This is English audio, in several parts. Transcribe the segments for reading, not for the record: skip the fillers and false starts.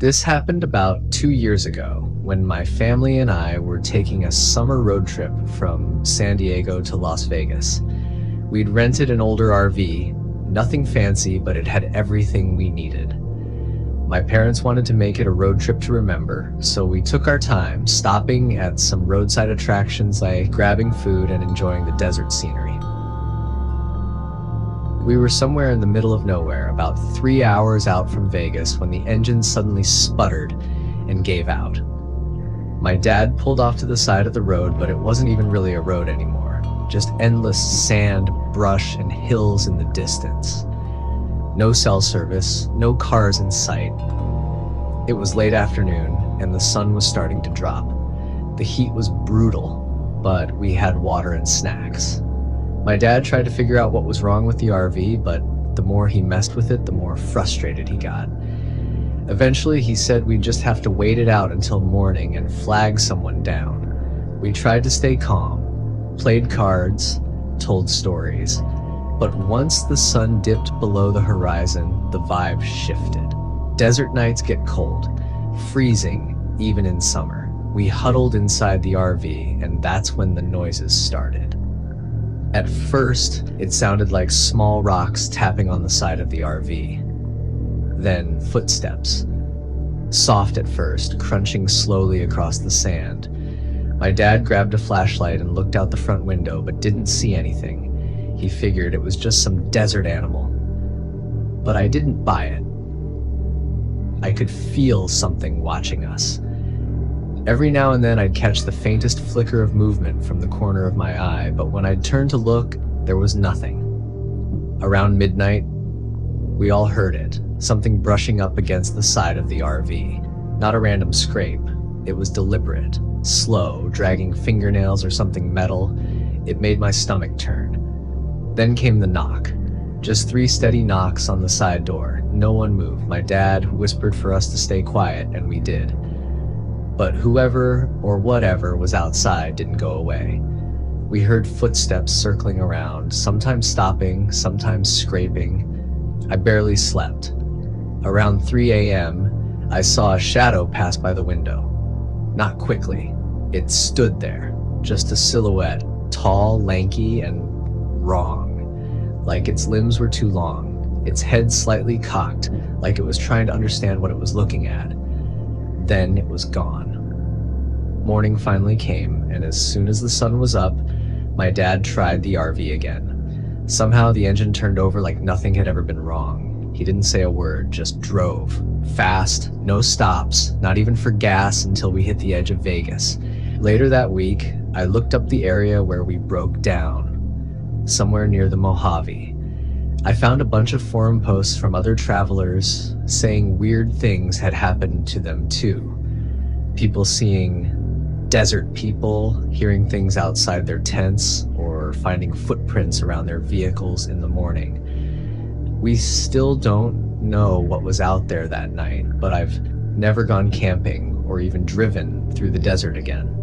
This happened about 2 years ago when my family and I were taking a summer road trip from San Diego to Las Vegas. We'd rented an older RV, nothing fancy, but it had everything we needed. My parents wanted to make it a road trip to remember, so we took our time, stopping at some roadside attractions like grabbing food and enjoying the desert scenery. We were somewhere in the middle of nowhere, about 3 hours out from Vegas, when the engine suddenly sputtered and gave out. My dad pulled off to the side of the road, but it wasn't even really a road anymore, just endless sand, brush, and hills in the distance. No cell service, no cars in sight. It was late afternoon, and the sun was starting to drop. The heat was brutal, but we had water and snacks. My dad tried to figure out what was wrong with the RV, but the more he messed with it, the more frustrated he got. Eventually, he said we'd just have to wait it out until morning and flag someone down. We tried to stay calm, played cards, told stories. But once the sun dipped below the horizon, the vibe shifted. Desert nights get cold, freezing, even in summer. We huddled inside the RV, and that's when the noises started. At first, it sounded like small rocks tapping on the side of the RV. Then footsteps. Soft at first, crunching slowly across the sand. My dad grabbed a flashlight and looked out the front window, but didn't see anything. He figured it was just some desert animal. But I didn't buy it. I could feel something watching us. Every now and then I'd catch the faintest flicker of movement from the corner of my eye, but when I'd turn to look, there was nothing. Around midnight, we all heard it, something brushing up against the side of the RV. Not a random scrape. It was deliberate, slow, dragging fingernails or something metal. It made my stomach turn. Then came the knock. Just 3 steady knocks on the side door. No one moved. My dad whispered for us to stay quiet, and we did. But whoever or whatever was outside didn't go away. We heard footsteps circling around, sometimes stopping, sometimes scraping. I barely slept. Around 3 a.m., I saw a shadow pass by the window. Not quickly. It stood there, just a silhouette, tall, lanky, and wrong. Like its limbs were too long, its head slightly cocked, like it was trying to understand what it was looking at. Then it was gone. Morning finally came, and as soon as the sun was up, my dad tried the RV again. Somehow the engine turned over like nothing had ever been wrong. He didn't say a word, just drove. Fast, no stops, not even for gas until we hit the edge of Vegas. Later that week, I looked up the area where we broke down. Somewhere near the Mojave. I found a bunch of forum posts from other travelers saying weird things had happened to them too. People seeing desert people, hearing things outside their tents, or finding footprints around their vehicles in the morning. We still don't know what was out there that night, but I've never gone camping or even driven through the desert again.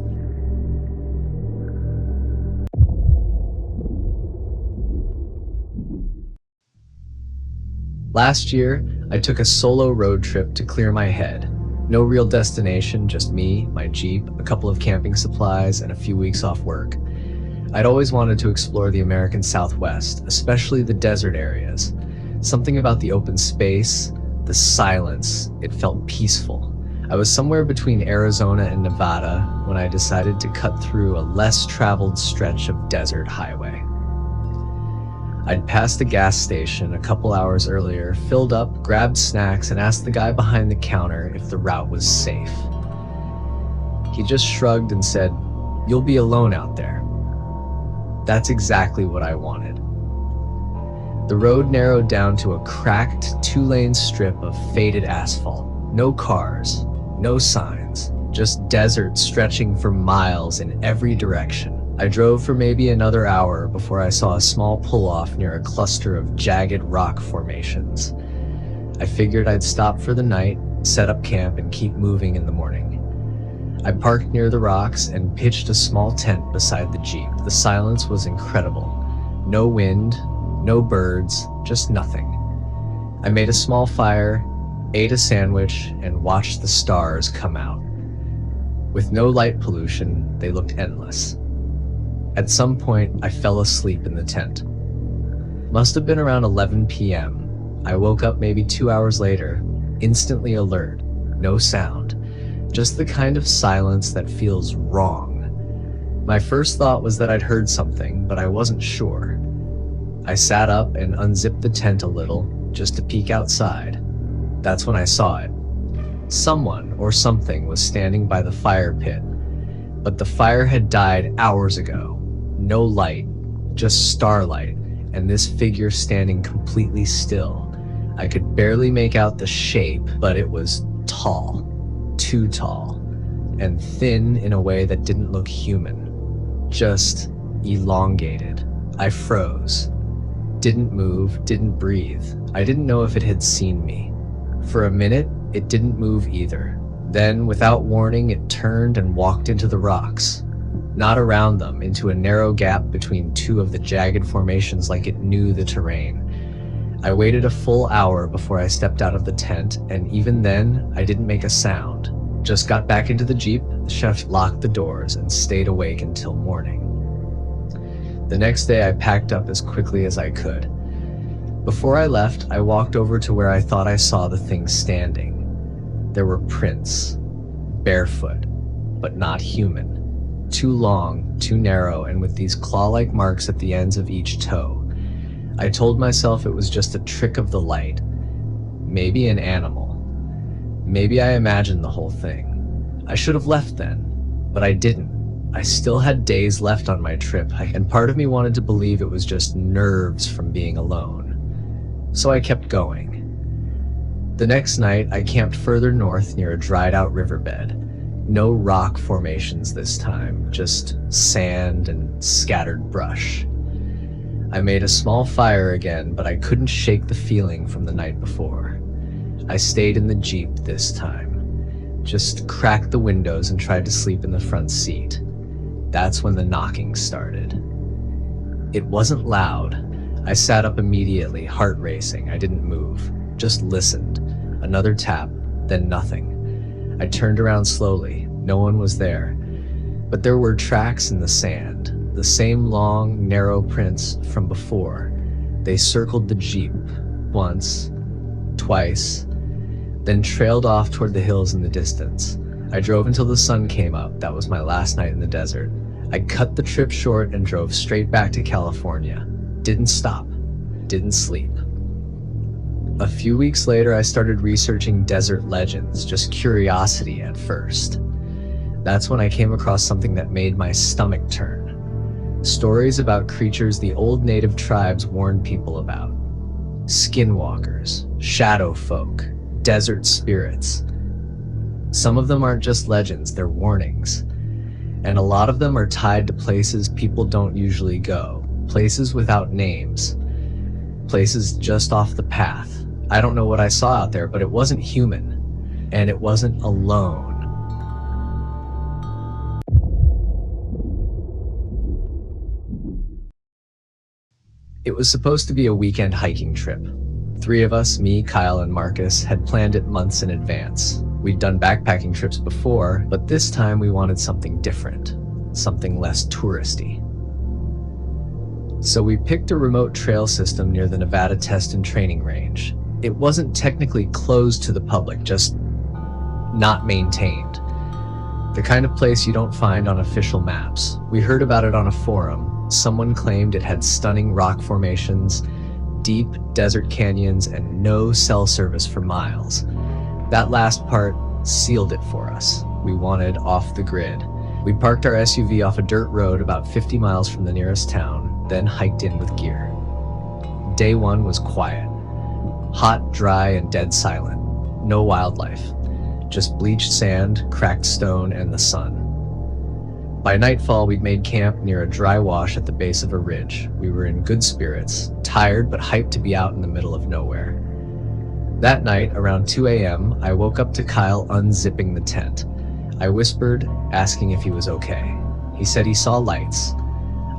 Last year, I took a solo road trip to clear my head. No real destination, just me, my Jeep, a couple of camping supplies, and a few weeks off work. I'd always wanted to explore the American Southwest, especially the desert areas. Something about the open space, the silence, it felt peaceful. I was somewhere between Arizona and Nevada when I decided to cut through a less traveled stretch of desert highway. I'd passed a gas station a couple hours earlier, filled up, grabbed snacks, and asked the guy behind the counter if the route was safe. He just shrugged and said, "You'll be alone out there." That's exactly what I wanted. The road narrowed down to a cracked 2-lane strip of faded asphalt. No cars, no signs, just desert stretching for miles in every direction. I drove for maybe another hour before I saw a small pull-off near a cluster of jagged rock formations. I figured I'd stop for the night, set up camp, and keep moving in the morning. I parked near the rocks and pitched a small tent beside the Jeep. The silence was incredible. No wind, no birds, just nothing. I made a small fire, ate a sandwich, and watched the stars come out. With no light pollution, they looked endless. At some point, I fell asleep in the tent. Must have been around 11 p.m. I woke up maybe 2 hours later, instantly alert, no sound, just the kind of silence that feels wrong. My first thought was that I'd heard something, but I wasn't sure. I sat up and unzipped the tent a little, just to peek outside. That's when I saw it. Someone or something was standing by the fire pit, but the fire had died hours ago. No light, just starlight, and this figure standing completely still. I could barely make out the shape, but it was tall, too tall, and thin in a way that didn't look human, just elongated. I froze. Didn't move, didn't breathe. I didn't know if it had seen me. For a minute, it didn't move either. Then, without warning, it turned and walked into the rocks. Not around them, into a narrow gap between two of the jagged formations like it knew the terrain. I waited a full hour before I stepped out of the tent, and even then, I didn't make a sound. Just got back into the Jeep, the chef locked the doors, and stayed awake until morning. The next day, I packed up as quickly as I could. Before I left, I walked over to where I thought I saw the thing standing. There were prints, barefoot, but not human. Too long, too narrow, and with these claw-like marks at the ends of each toe. I told myself it was just a trick of the light. Maybe an animal. Maybe I imagined the whole thing. I should have left then, but I didn't. I still had days left on my trip, and part of me wanted to believe it was just nerves from being alone. So I kept going. The next night, I camped further north near a dried-out riverbed. No rock formations this time, just sand and scattered brush. I made a small fire again, but I couldn't shake the feeling from the night before. I stayed in the Jeep this time. Just cracked the windows and tried to sleep in the front seat. That's when the knocking started. It wasn't loud. I sat up immediately, heart racing. I didn't move, just listened. Another tap, then nothing. I turned around slowly. No one was there. But there were tracks in the sand, the same long, narrow prints from before. They circled the Jeep, once, twice, then trailed off toward the hills in the distance. I drove until the sun came up. That was my last night in the desert. I cut the trip short and drove straight back to California. Didn't stop, didn't sleep. A few weeks later, I started researching desert legends, just curiosity at first. That's when I came across something that made my stomach turn. Stories about creatures the old native tribes warned people about. Skinwalkers, shadow folk, desert spirits. Some of them aren't just legends, they're warnings. And a lot of them are tied to places people don't usually go. Places without names. Places just off the path. I don't know what I saw out there, but it wasn't human. And it wasn't alone. It was supposed to be a weekend hiking trip. 3 of us, me, Kyle, and Marcus, had planned it months in advance. We'd done backpacking trips before, but this time we wanted something different, something less touristy. So we picked a remote trail system near the Nevada Test and Training Range. It wasn't technically closed to the public, just not maintained. The kind of place you don't find on official maps. We heard about it on a forum. Someone claimed it had stunning rock formations, deep desert canyons, and no cell service for miles. That last part sealed it for us. We wanted off the grid. We parked our SUV off a dirt road about 50 miles from the nearest town, then hiked in with gear. Day 1 was quiet. Hot, dry, and dead silent. No wildlife. Just bleached sand, cracked stone, and the sun. By nightfall, we'd made camp near a dry wash at the base of a ridge. We were in good spirits, tired but hyped to be out in the middle of nowhere. That night, around 2 a.m., I woke up to Kyle unzipping the tent. I whispered, asking if he was okay. He said he saw lights.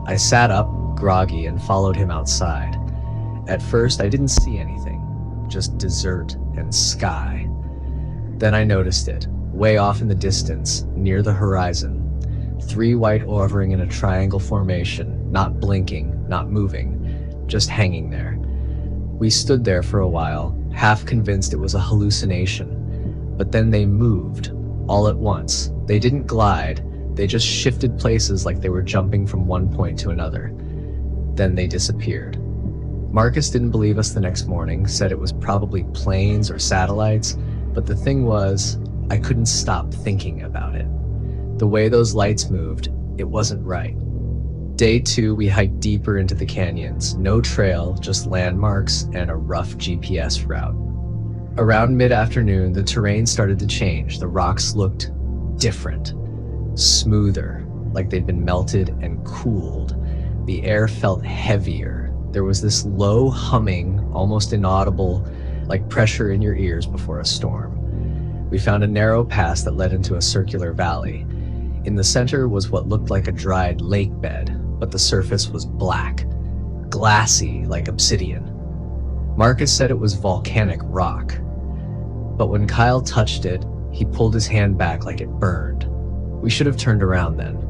I sat up, groggy, and followed him outside. At first, I didn't see anything. just desert and sky. Then I noticed it, way off in the distance, near the horizon. 3 white hovering in a triangle formation, not blinking, not moving, just hanging there. We stood there for a while, half convinced it was a hallucination. But then they moved, all at once. They didn't glide, they just shifted places like they were jumping from one point to another. Then they disappeared. Marcus didn't believe us the next morning, said it was probably planes or satellites, but the thing was, I couldn't stop thinking about it. The way those lights moved, it wasn't right. Day 2, we hiked deeper into the canyons. No trail, just landmarks and a rough GPS route. Around mid-afternoon, the terrain started to change. The rocks looked different, smoother, like they'd been melted and cooled. The air felt heavier. There was this low humming, almost inaudible, like pressure in your ears before a storm. We found a narrow pass that led into a circular valley. In the center was what looked like a dried lake bed, but the surface was black, glassy like obsidian. Marcus said it was volcanic rock. But when Kyle touched it, he pulled his hand back like it burned. We should have turned around then.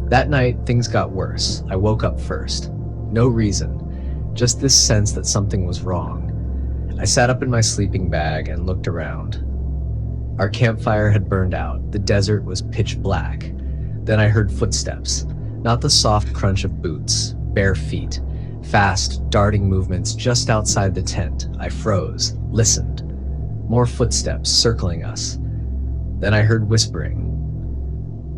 That night, things got worse. I woke up first. No reason, just this sense that something was wrong. I sat up in my sleeping bag and looked around. Our campfire had burned out. The desert was pitch black. Then I heard footsteps, not the soft crunch of boots, bare feet, fast, darting movements just outside the tent. I froze, listened. More footsteps circling us. Then I heard whispering.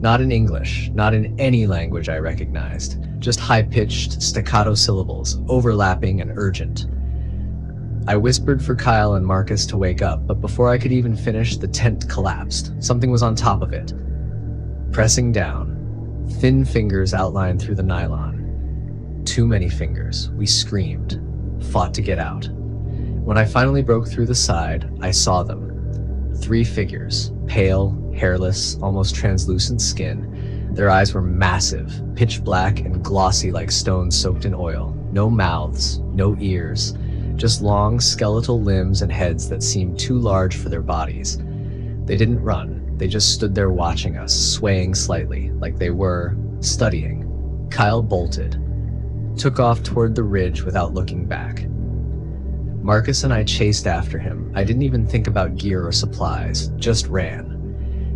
Not in English, not in any language I recognized, just high-pitched, staccato syllables, overlapping and urgent. I whispered for Kyle and Marcus to wake up, but before I could even finish, the tent collapsed. Something was on top of it. Pressing down, thin fingers outlined through the nylon. Too many fingers. We screamed, fought to get out. When I finally broke through the side, I saw them. 3 figures, pale, hairless, almost translucent skin. Their eyes were massive, pitch black and glossy like stones soaked in oil. No mouths, no ears, just long skeletal limbs and heads that seemed too large for their bodies. They didn't run, they just stood there watching us, swaying slightly, like they were studying. Kyle bolted, took off toward the ridge without looking back. Marcus and I chased after him. I didn't even think about gear or supplies, just ran.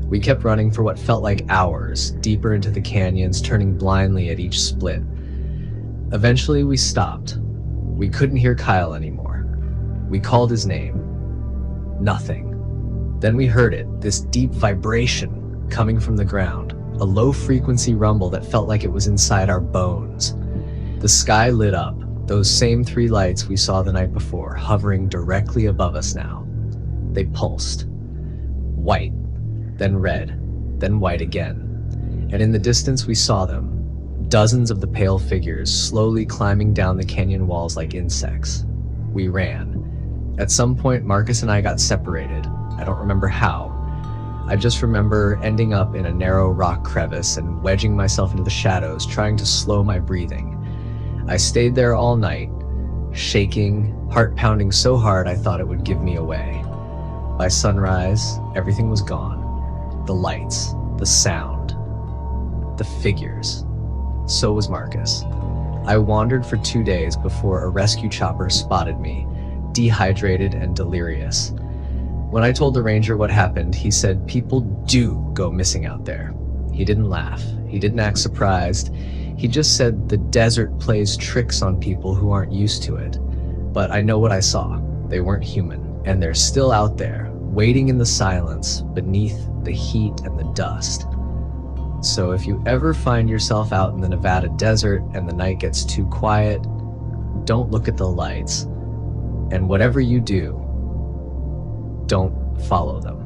We kept running for what felt like hours, deeper into the canyons, turning blindly at each split. Eventually we stopped. We couldn't hear Kyle anymore. We called his name. Nothing. Then we heard it, this deep vibration coming from the ground, a low-frequency rumble that felt like it was inside our bones. The sky lit up. Those same 3 lights we saw the night before, hovering directly above us now. They pulsed. White, then red, then white again. And in the distance we saw them, dozens of the pale figures slowly climbing down the canyon walls like insects. We ran. At some point, Marcus and I got separated. I don't remember how. I just remember ending up in a narrow rock crevice and wedging myself into the shadows, trying to slow my breathing. I stayed there all night, shaking, heart pounding so hard I thought it would give me away. By sunrise, everything was gone. The lights, the sound, the figures. So was Marcus. I wandered for 2 days before a rescue chopper spotted me, dehydrated and delirious. When I told the ranger what happened, he said people do go missing out there. He didn't laugh. He didn't act surprised. He just said the desert plays tricks on people who aren't used to it. But I know what I saw. They weren't human, and they're still out there, waiting in the silence, beneath the heat and the dust. So if you ever find yourself out in the Nevada desert and the night gets too quiet, don't look at the lights. And whatever you do, don't follow them.